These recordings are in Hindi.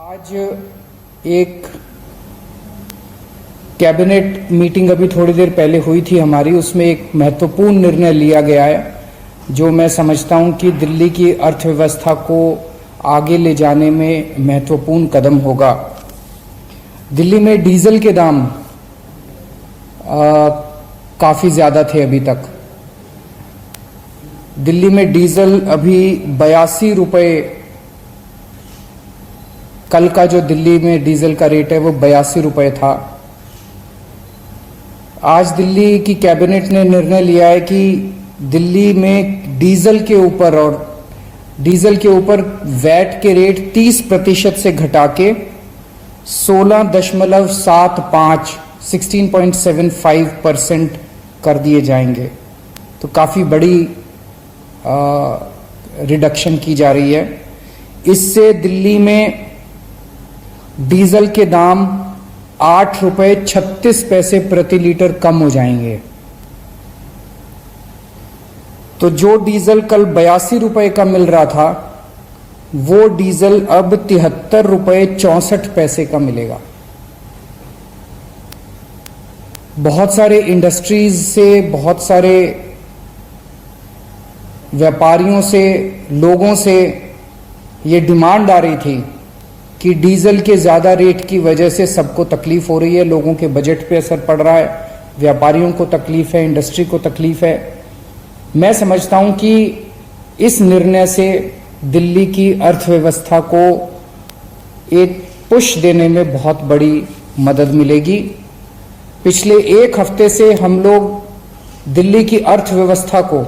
आज एक कैबिनेट मीटिंग अभी थोड़ी देर पहले हुई थी हमारी, उसमें एक महत्वपूर्ण निर्णय लिया गया है जो मैं समझता हूं कि दिल्ली की अर्थव्यवस्था को आगे ले जाने में महत्वपूर्ण कदम होगा। दिल्ली में डीजल के दाम काफ़ी ज़्यादा थे अभी तक। दिल्ली में डीजल अभी 82 रुपये, कल का जो दिल्ली में डीजल का रेट है वो 82 रुपये था। आज दिल्ली की कैबिनेट ने निर्णय लिया है कि दिल्ली में डीजल के ऊपर वैट के रेट 30% से घटा के 16.75% कर दिए जाएंगे। तो काफ़ी बड़ी रिडक्शन की जा रही है। इससे दिल्ली में डीजल के दाम 8 रुपये 36 पैसे प्रति लीटर कम हो जाएंगे। तो जो डीजल कल 82 रुपये का मिल रहा था वो डीजल अब 73 रुपये 64 पैसे का मिलेगा। बहुत सारे इंडस्ट्रीज से, बहुत सारे व्यापारियों से, लोगों से ये डिमांड आ रही थी कि डीजल के ज़्यादा रेट की वजह से सबको तकलीफ हो रही है, लोगों के बजट पे असर पड़ रहा है, व्यापारियों को तकलीफ है, इंडस्ट्री को तकलीफ है। मैं समझता हूं कि इस निर्णय से दिल्ली की अर्थव्यवस्था को एक पुश देने में बहुत बड़ी मदद मिलेगी। पिछले एक हफ्ते से हम लोग दिल्ली की अर्थव्यवस्था को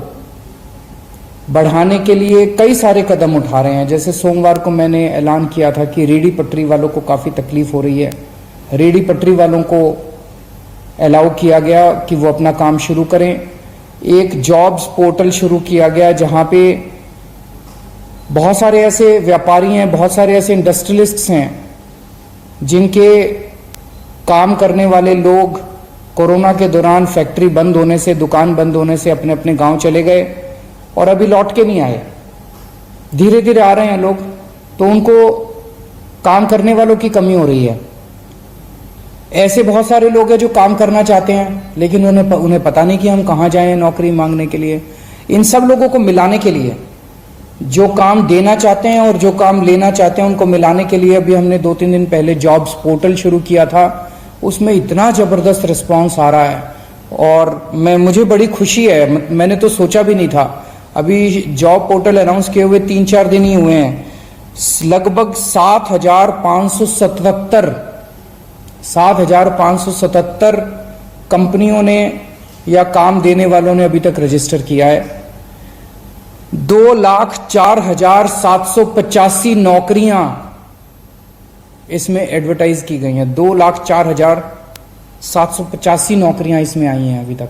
बढ़ाने के लिए कई सारे कदम उठा रहे हैं। जैसे सोमवार को मैंने ऐलान किया था कि रेहड़ी पटरी वालों को काफ़ी तकलीफ हो रही है। रेहड़ी पटरी वालों को अलाउ किया गया कि वो अपना काम शुरू करें। एक जॉब्स पोर्टल शुरू किया गया जहां पे बहुत सारे ऐसे व्यापारी हैं, बहुत सारे ऐसे इंडस्ट्रियलिस्ट्स हैं जिनके काम करने वाले लोग कोरोना के दौरान फैक्ट्री बंद होने से, दुकान बंद होने से अपने अपने गांव चले गए और अभी लौट के नहीं आए। धीरे धीरे आ रहे हैं लोग, तो उनको काम करने वालों की कमी हो रही है। ऐसे बहुत सारे लोग हैं जो काम करना चाहते हैं लेकिन उन्हें पता नहीं कि हम कहाँ जाएं नौकरी मांगने के लिए। इन सब लोगों को मिलाने के लिए, जो काम देना चाहते हैं और जो काम लेना चाहते हैं, उनको मिलाने के लिए अभी हमने 2-3 दिन पहले जॉब्स पोर्टल शुरू किया था। उसमें इतना ज़बरदस्त रिस्पॉन्स आ रहा है और मुझे बड़ी खुशी है। मैंने तो सोचा भी नहीं था। अभी जॉब पोर्टल अनाउंस किए हुए 3-4 दिन ही हुए हैं। लगभग 7,577 कंपनियों ने या काम देने वालों ने अभी तक रजिस्टर किया है। 2,04,785 नौकरियां इसमें एडवर्टाइज की गई हैं। 2,04,785 नौकरियां इसमें आई हैं अभी तक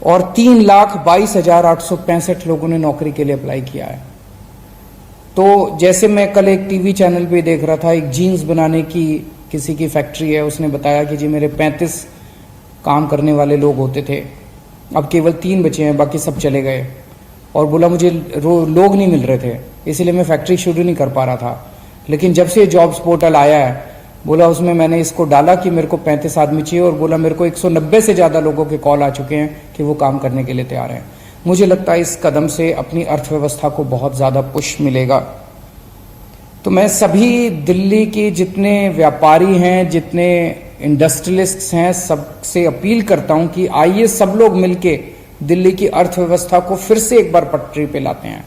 और 3,22,865 लोगों ने नौकरी के लिए अप्लाई किया है। तो जैसे मैं कल एक टीवी चैनल पे देख रहा था, एक जीन्स बनाने की किसी की फैक्ट्री है, उसने बताया कि जी मेरे 35 काम करने वाले लोग होते थे, अब केवल 3 बचे हैं, बाकी सब चले गए। और बोला मुझे लोग नहीं मिल रहे थे, इसलिए मैं फैक्ट्री शुरू नहीं कर पा रहा था। लेकिन जब से जॉब्स पोर्टल आया है, बोला उसमें मैंने इसको डाला कि मेरे को 35 आदमी चाहिए और बोला मेरे को 190 से ज़्यादा लोगों के कॉल आ चुके हैं कि वो काम करने के लिए तैयार हैं। मुझे लगता है इस कदम से अपनी अर्थव्यवस्था को बहुत ज़्यादा पुश मिलेगा। तो मैं सभी दिल्ली के जितने व्यापारी हैं, जितने इंडस्ट्रियलिस्ट्स हैं, सबसे अपील करता हूं कि आइए सब लोग मिलके दिल्ली की अर्थव्यवस्था को फिर से एक बार पटरी पे लाते हैं।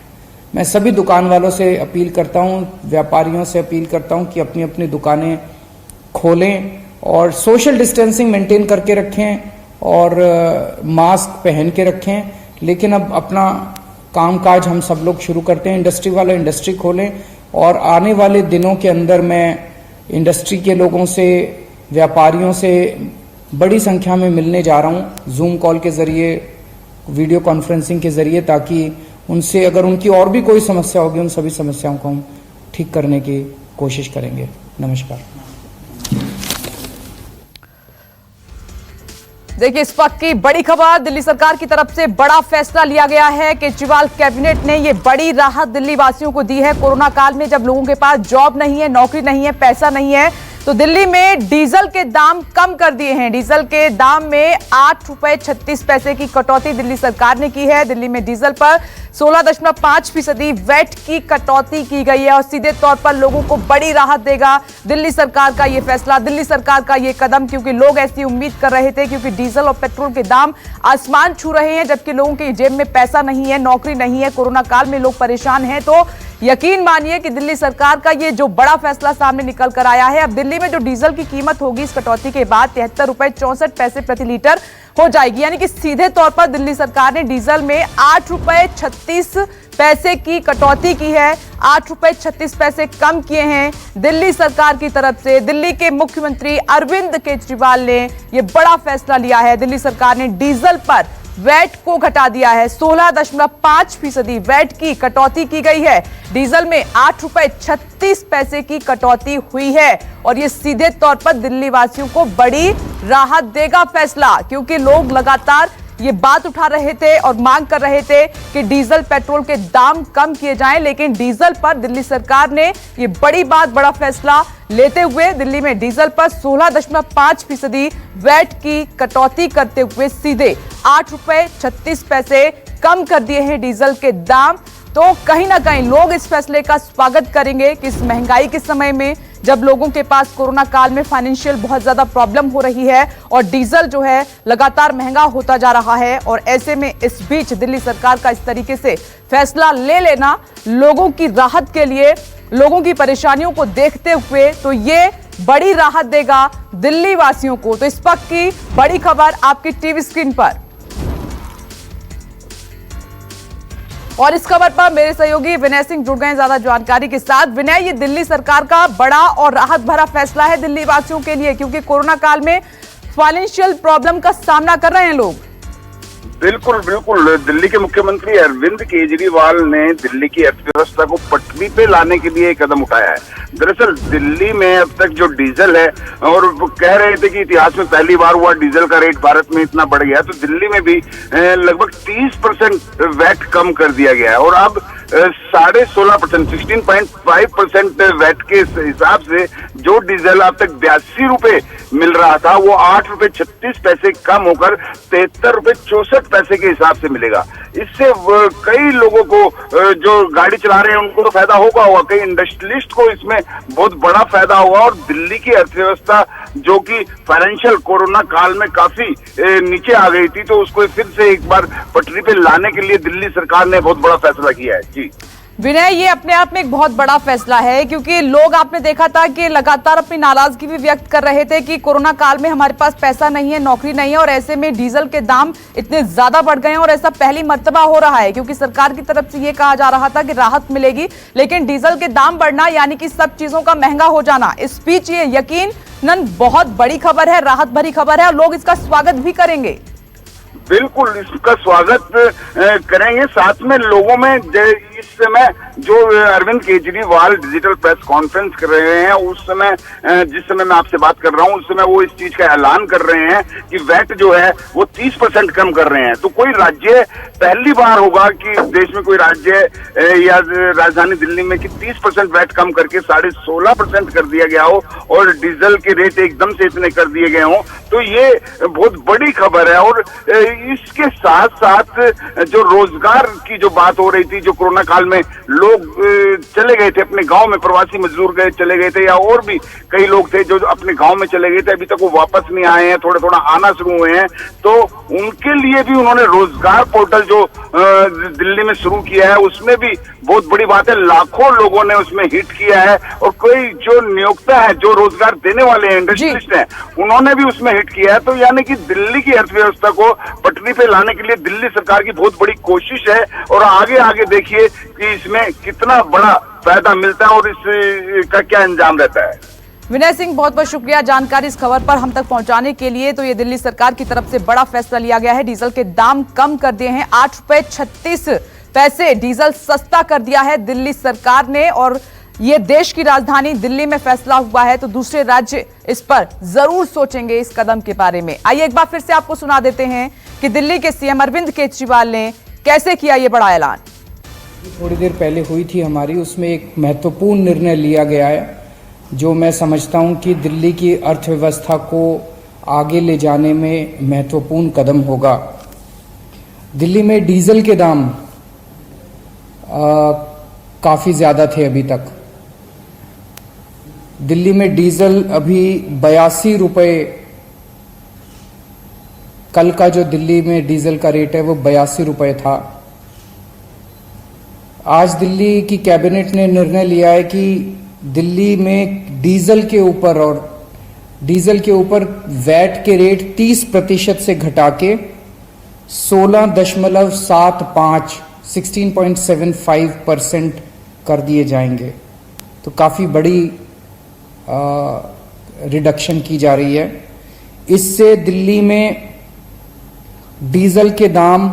मैं सभी दुकान वालों से अपील करता हूं, व्यापारियों से अपील करता हूं कि अपनी अपनी दुकानें खोलें और सोशल डिस्टेंसिंग मेंटेन करके रखें और मास्क पहन के रखें। लेकिन अब अपना कामकाज हम सब लोग शुरू करते हैं। इंडस्ट्री वाले इंडस्ट्री खोलें और आने वाले दिनों के अंदर मैं इंडस्ट्री के लोगों से, व्यापारियों से बड़ी संख्या में मिलने जा रहा हूं, जूम कॉल के जरिए, वीडियो कॉन्फ्रेंसिंग के जरिए, ताकि उनसे अगर उनकी और भी कोई समस्या होगी, उन सभी समस्याओं को हम ठीक करने की कोशिश करेंगे। नमस्कार। देखिए, इस वक्त की बड़ी खबर, दिल्ली सरकार की तरफ से बड़ा फैसला लिया गया है। केजरीवाल कैबिनेट ने ये बड़ी राहत दिल्ली वासियों को दी है। कोरोना काल में जब लोगों के पास जॉब नहीं है, नौकरी नहीं है, पैसा नहीं है, तो दिल्ली में डीजल के दाम कम कर दिए हैं। डीजल के दाम में 8 रुपए 36 पैसे की कटौती दिल्ली सरकार ने की है। दिल्ली में डीजल पर 16.5% वैट की कटौती की गई है और सीधे तौर पर लोगों को बड़ी राहत देगा दिल्ली सरकार का ये फैसला, दिल्ली सरकार का ये कदम, क्योंकि लोग ऐसी उम्मीद कर रहे थे, क्योंकि डीजल और पेट्रोल के दाम आसमान छू रहे हैं, जबकि लोगों की जेब में पैसा नहीं है, नौकरी नहीं है, कोरोना काल में लोग परेशान हैं। तो यकीन मानिए कि दिल्ली सरकार का ये जो बड़ा फैसला सामने निकल कर आया है, अब दिल्ली में जो डीजल की कीमत होगी इस कटौती के बाद 73 रुपए 64 पैसे प्रति लीटर हो जाएगी। यानी कि सीधे तौर पर दिल्ली सरकार ने डीजल में 8 रुपए 36 पैसे की कटौती की है, 8 रुपए 36 पैसे कम किए हैं दिल्ली सरकार की तरफ से। दिल्ली के मुख्यमंत्री अरविंद केजरीवाल ने यह बड़ा फैसला लिया है। दिल्ली सरकार ने डीजल पर वैट को घटा दिया है, 16.5% वैट की कटौती की गई है। डीजल में 8 रुपए 36 पैसे की कटौती हुई है और ये सीधे तौर पर दिल्ली वासियों को बड़ी राहत देगा फैसला, क्योंकि लोग लगातार ये बात उठा रहे थे और मांग कर रहे थे कि डीजल पेट्रोल के दाम कम किए जाएं, लेकिन डीजल पर दिल्ली सरकार ने ये बड़ी बात, बड़ा फैसला लेते हुए दिल्ली में डीजल पर 16.5% वैट की कटौती करते हुए सीधे 8 रुपए 36 पैसे कम कर दिए हैं डीजल के दाम। तो कहीं ना कहीं लोग इस फैसले का स्वागत करेंगे कि इस महंगाई के समय में, जब लोगों के पास कोरोना काल में फाइनेंशियल बहुत ज्यादा प्रॉब्लम हो रही है और डीजल जो है लगातार महंगा होता जा रहा है, और ऐसे में इस बीच दिल्ली सरकार का इस तरीके से फैसला ले लेना लोगों की राहत के लिए, लोगों की परेशानियों को देखते हुए, तो ये बड़ी राहत देगा दिल्ली वासियों को। तो इस वक्त की बड़ी खबर आपकी टीवी स्क्रीन पर, और इस खबर पर मेरे सहयोगी विनय सिंह जुड़ गए ज्यादा जानकारी के साथ। विनय, ये दिल्ली सरकार का बड़ा और राहत भरा फैसला है दिल्ली वासियों के लिए, क्योंकि कोरोना काल में फाइनेंशियल प्रॉब्लम का सामना कर रहे हैं लोग। बिल्कुल बिल्कुल, दिल्ली के मुख्यमंत्री अरविंद केजरीवाल ने दिल्ली की अर्थव्यवस्था को पटरी पे लाने के लिए एक कदम उठाया है। दरअसल दिल्ली में अब तक जो डीजल है, और कह रहे थे कि इतिहास में पहली बार हुआ डीजल का रेट भारत में इतना बढ़ गया, तो दिल्ली में भी लगभग 30% वैट कम कर दिया गया है और अब 16.5% 16.5% वैट के हिसाब से जो डीजल अब तक 82 रुपए मिल रहा था, वो 8 रुपए 36 पैसे कम होकर 73 रुपए 64 पैसे के हिसाब से मिलेगा। इससे कई लोगों को जो गाड़ी चला रहे हैं उनको तो फायदा होगा, कई इंडस्ट्रियलिस्ट को इसमें बहुत बड़ा फायदा होगा, और दिल्ली की अर्थव्यवस्था जो कि फाइनेंशियल कोरोना काल में काफी नीचे आ गई थी, तो उसको फिर से एक बार पटरी पे लाने के लिए दिल्ली सरकार ने बहुत बड़ा फैसला किया है। जी विनय, ये अपने आप में एक बहुत बड़ा फैसला है, क्योंकि लोग, आपने देखा था कि लगातार अपनी नाराजगी भी व्यक्त कर रहे थे कि कोरोना काल में हमारे पास पैसा नहीं है, नौकरी नहीं है, और ऐसे में डीजल के दाम इतने ज्यादा बढ़ गए हैं। और ऐसा पहली मर्तबा हो रहा है, क्योंकि सरकार की तरफ से ये कहा जा रहा था कि राहत मिलेगी, लेकिन डीजल के दाम बढ़ना यानी कि सब चीजों का महंगा हो जाना, इस बीच ये यकीनन बहुत बड़ी खबर है, राहत भरी खबर है, और लोग इसका स्वागत भी करेंगे। बिल्कुल, इसका स्वागत करेंगे। साथ में लोगों में इस समय जो Arvind Kejriwal digital press conference कर रहे हैं, उस समय जिस समय मैं आपसे बात कर रहा हूं, उस समय वो इस चीज का ऐलान कर रहे हैं कि वैट जो है वो 30% कम कर रहे हैं। तो कोई राज्य, पहली बार होगा कि देश में कोई राज्य या राजधानी दिल्ली में कि 30% वैट कम करके 16.5% कर दिया गया हो और डीजल के रेट एकदम से इतने कर दिए गए हों, तो ये बहुत बड़ी खबर है। और इसके साथ साथ जो रोजगार की जो बात हो रही थी, जो कोरोना काल में लोग चले गए थे अपने गांव में, प्रवासी मजदूर चले गए थे, या और भी कई लोग थे जो अपने गांव में चले गए थे, अभी तक वो वापस नहीं आए हैं, थोड़ा थोड़ा आना शुरू हुए हैं, तो उनके लिए भी उन्होंने रोजगार पोर्टल जो दिल्ली में शुरू किया है, उसमें भी बहुत बड़ी बात है, लाखों लोगों ने उसमें हिट किया है, और कोई जो नियोक्ता है, जो रोजगार देने वाले हैं, इंडस्ट्रियलिस्ट हैं, उन्होंने भी उसमें हिट किया है। तो यानी कि दिल्ली की अर्थव्यवस्था को पटरी पे लाने के लिए दिल्ली सरकार की बहुत बड़ी कोशिश है, और आगे आगे देखिए कि इसमें कितना बड़ा फायदा मिलता है और इसका क्या अंजाम रहता है। विनय सिंह, बहुत बहुत शुक्रिया जानकारी इस खबर पर हम तक पहुंचाने के लिए। तो ये दिल्ली सरकार की तरफ से बड़ा फैसला लिया गया है, डीजल के दाम कम कर दिए हैं, 8 रुपए 36 पैसे डीजल सस्ता कर दिया है दिल्ली सरकार ने, और ये देश की राजधानी दिल्ली में फैसला हुआ है तो दूसरे राज्य इस पर जरूर सोचेंगे इस कदम के बारे में। आइए एक बार फिर से आपको सुना देते हैं कि दिल्ली के सीएम अरविंद केजरीवाल ने कैसे किया ये बड़ा ऐलान। थोड़ी देर पहले हुई थी हमारी, उसमें एक महत्वपूर्ण निर्णय लिया गया है जो मैं समझता हूं कि दिल्ली की अर्थव्यवस्था को आगे ले जाने में महत्वपूर्ण कदम होगा। दिल्ली में डीजल के दाम काफी ज्यादा थे अभी तक। दिल्ली में डीजल अभी 82 रुपए, कल का जो दिल्ली में डीजल का रेट है वो 82 रुपए था। आज दिल्ली की कैबिनेट ने निर्णय लिया है कि दिल्ली में डीजल के ऊपर वैट के रेट 30% से घटा के 16.75% कर दिए जाएंगे। तो काफी बड़ी रिडक्शन की जा रही है। इससे दिल्ली में डीजल के दाम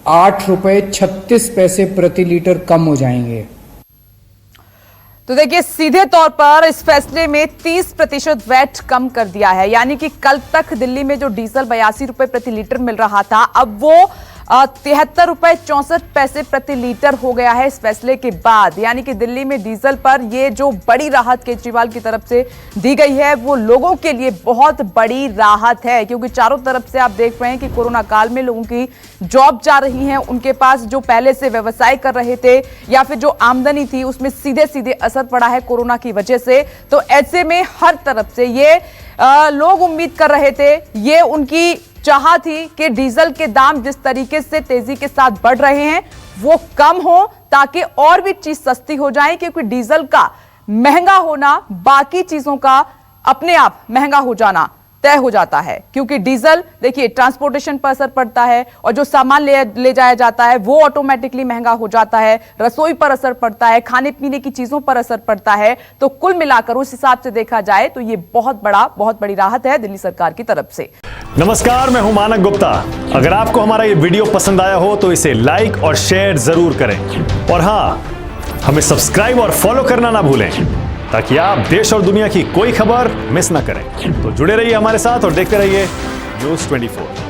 8 रुपए 36 पैसे प्रति लीटर कम हो जाएंगे। तो देखिए, सीधे तौर पर इस फैसले में 30% वैट कम कर दिया है, यानी कि कल तक दिल्ली में जो डीजल 82 रुपए प्रति लीटर मिल रहा था अब वो 73 रुपए 64 पैसे प्रति लीटर हो गया है इस फैसले के बाद। यानी कि दिल्ली में डीजल पर ये जो बड़ी राहत केजरीवाल की तरफ से दी गई है वो लोगों के लिए बहुत बड़ी राहत है, क्योंकि चारों तरफ से आप देख रहे हैं कि कोरोना काल में लोगों की जॉब जा रही है, उनके पास जो पहले से व्यवसाय कर रहे थे या फिर जो आमदनी थी उसमें सीधे सीधे असर पड़ा है कोरोना की वजह से। तो ऐसे में हर तरफ से ये लोग उम्मीद कर रहे थे, ये उनकी चाह थी कि डीजल के दाम जिस तरीके से तेजी के साथ बढ़ रहे हैं वो कम हो ताकि और भी चीज सस्ती हो जाए, क्योंकि डीजल का महंगा होना बाकी चीजों का अपने आप महंगा हो जाना तय हो जाता है। क्योंकि डीजल देखिए ट्रांसपोर्टेशन पर असर पड़ता है और जो सामान ले जाया जाता है वो ऑटोमेटिकली महंगा हो जाता है, रसोई पर असर पड़ता है, खाने पीने की चीजों पर असर पड़ता है। तो कुल मिलाकर उस हिसाब से देखा जाए तो ये बहुत बड़ी राहत है दिल्ली सरकार की तरफ से। नमस्कार, मैं हूं मानक गुप्ता। अगर आपको हमारा ये वीडियो पसंद आया हो तो इसे लाइक और शेयर जरूर करें, और हां, हमें सब्सक्राइब और फॉलो करना ना भूलें ताकि आप देश और दुनिया की कोई खबर मिस ना करें। तो जुड़े रहिए हमारे साथ और देखते रहिए News 24।